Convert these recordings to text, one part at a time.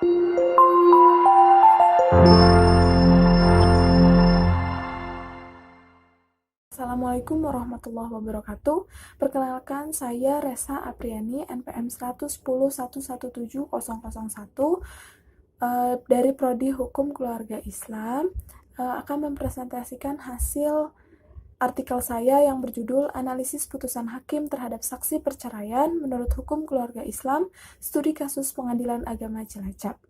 Assalamualaikum warahmatullahi wabarakatuh. Perkenalkan, saya Resa Apriani, NPM 110.117.001 dari Prodi Hukum Keluarga Islam, akan mempresentasikan hasil artikel saya yang berjudul Analisis Putusan Hakim Terhadap Saksi Perceraian Menurut Hukum Keluarga Islam, Studi Kasus Pengadilan Agama Cilacap.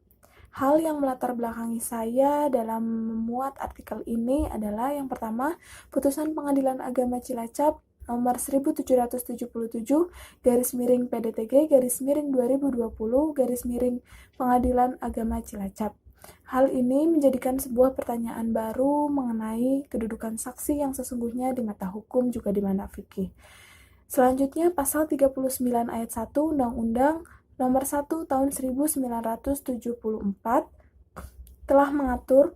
Hal yang melatar belakangi saya dalam memuat artikel ini adalah yang pertama, Putusan Pengadilan Agama Cilacap nomor 1777 PDTG / 2020 Pengadilan Agama Cilacap. Hal ini menjadikan sebuah pertanyaan baru mengenai kedudukan saksi yang sesungguhnya di mata hukum juga di mata fikih. Selanjutnya, pasal 39 ayat 1 Undang-Undang Nomor 1 Tahun 1974 telah mengatur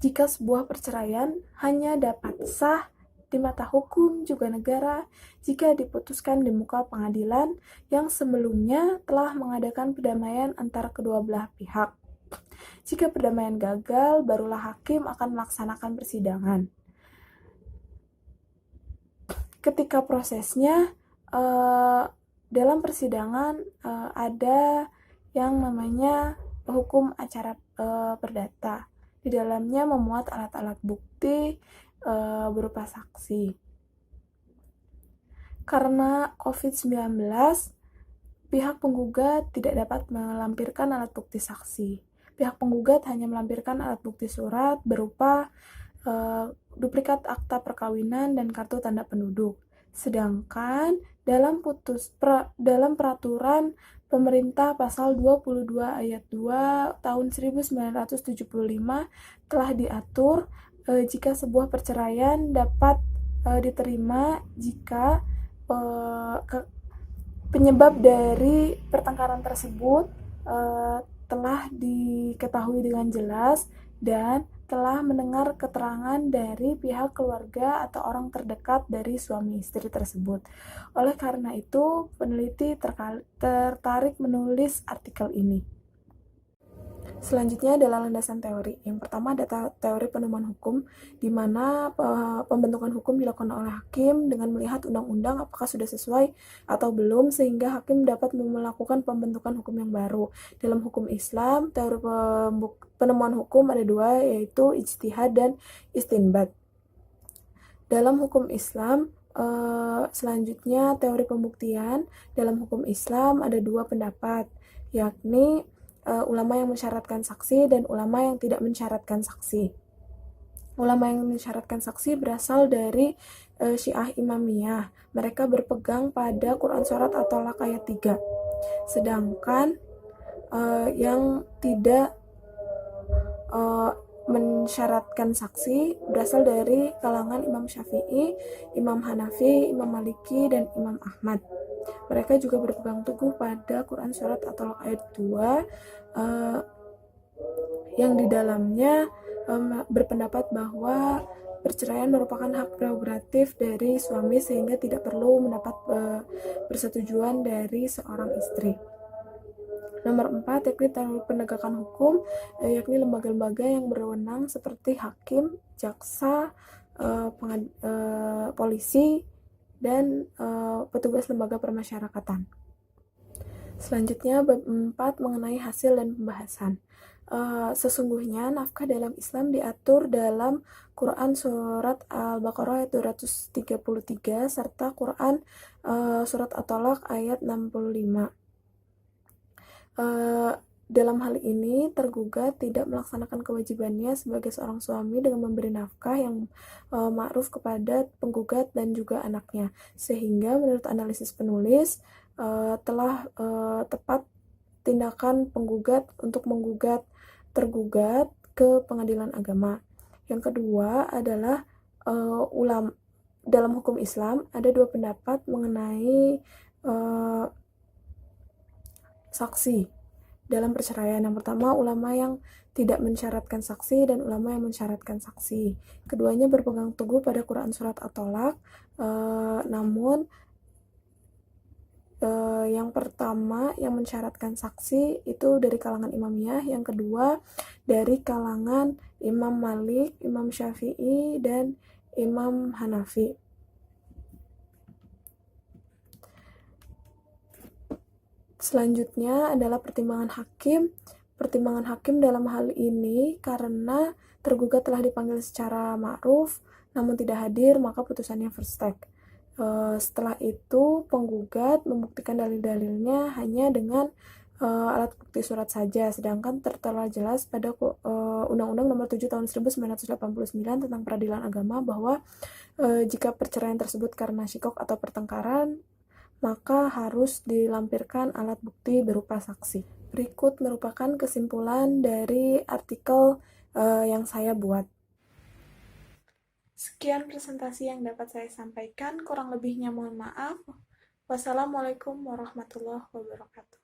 jika sebuah perceraian hanya dapat sah di mata hukum juga negara jika diputuskan di muka pengadilan yang sebelumnya telah mengadakan perdamaian antara kedua belah pihak. Jika perdamaian gagal, barulah hakim akan melaksanakan persidangan. Ketika prosesnya, dalam persidangan ada yang namanya hukum acara perdata. Di dalamnya memuat alat-alat bukti berupa saksi. Karena COVID-19, pihak penggugat tidak dapat melampirkan alat bukti saksi. Pihak penggugat hanya melampirkan alat bukti surat berupa duplikat akta perkawinan dan kartu tanda penduduk. Sedangkan dalam peraturan pemerintah pasal 22 ayat 2 tahun 1975 telah diatur jika sebuah perceraian dapat diterima jika penyebab dari pertengkaran tersebut telah diketahui dengan jelas dan telah mendengar keterangan dari pihak keluarga atau orang terdekat dari suami istri tersebut. Oleh karena itu, peneliti tertarik menulis artikel ini. Selanjutnya adalah landasan teori. Yang pertama ada teori penemuan hukum, di mana pembentukan hukum dilakukan oleh hakim dengan melihat undang-undang apakah sudah sesuai atau belum, sehingga hakim dapat melakukan pembentukan hukum yang baru. Dalam hukum Islam, teori penemuan hukum ada dua, yaitu ijtihad dan istinbat. Dalam hukum Islam, selanjutnya teori pembuktian. Dalam hukum Islam ada dua pendapat, yakni ulama yang mensyaratkan saksi dan ulama yang tidak mensyaratkan saksi. Ulama yang mensyaratkan saksi berasal dari Syiah Imamiyah. Mereka berpegang pada Quran Surat At-Tolaq ayat 3. Sedangkan yang tidak mensyaratkan saksi berasal dari kalangan Imam Syafi'i, Imam Hanafi, Imam Maliki, dan Imam Ahmad. Mereka juga berpegang teguh pada Quran Surat At-Tolaq ayat 2 yang di dalamnya berpendapat bahwa perceraian merupakan hak prerogatif dari suami sehingga tidak perlu mendapat persetujuan dari seorang istri. Nomor 4, yakni teori penegakan hukum, yakni lembaga-lembaga yang berwenang seperti hakim, jaksa, polisi, dan petugas lembaga permasyarakatan. Selanjutnya, bab 4 mengenai hasil dan pembahasan. Sesungguhnya nafkah dalam Islam diatur dalam Quran Surat Al-Baqarah ayat 233 serta Quran Surat At-Tolaq ayat 65. Dalam hal ini, tergugat tidak melaksanakan kewajibannya sebagai seorang suami dengan memberi nafkah yang ma'ruf kepada penggugat dan juga anaknya. Sehingga menurut analisis penulis, telah tepat tindakan penggugat untuk menggugat tergugat ke pengadilan agama. Yang kedua adalah dalam hukum Islam ada dua pendapat mengenai saksi dalam perceraian. Yang pertama, ulama yang tidak mensyaratkan saksi dan ulama yang mensyaratkan saksi. Keduanya berpegang teguh pada Quran Surat At-Tolaq, namun Yang pertama yang mensyaratkan saksi itu dari kalangan Imamiyah, yang kedua dari kalangan Imam Malik, Imam Syafi'i, dan Imam Hanafi. Selanjutnya adalah pertimbangan hakim. Pertimbangan hakim dalam hal ini karena tergugat telah dipanggil secara ma'ruf namun tidak hadir, maka putusannya first take. Setelah itu penggugat membuktikan dalil-dalilnya hanya dengan alat bukti surat saja, sedangkan tertera jelas pada Undang-Undang Nomor 7 Tahun 1989 tentang Peradilan Agama bahwa jika perceraian tersebut karena syikok atau pertengkaran, maka harus dilampirkan alat bukti berupa saksi. Berikut merupakan kesimpulan dari artikel yang saya buat. Sekian presentasi yang dapat saya sampaikan, kurang lebihnya mohon maaf. Wassalamualaikum warahmatullahi wabarakatuh.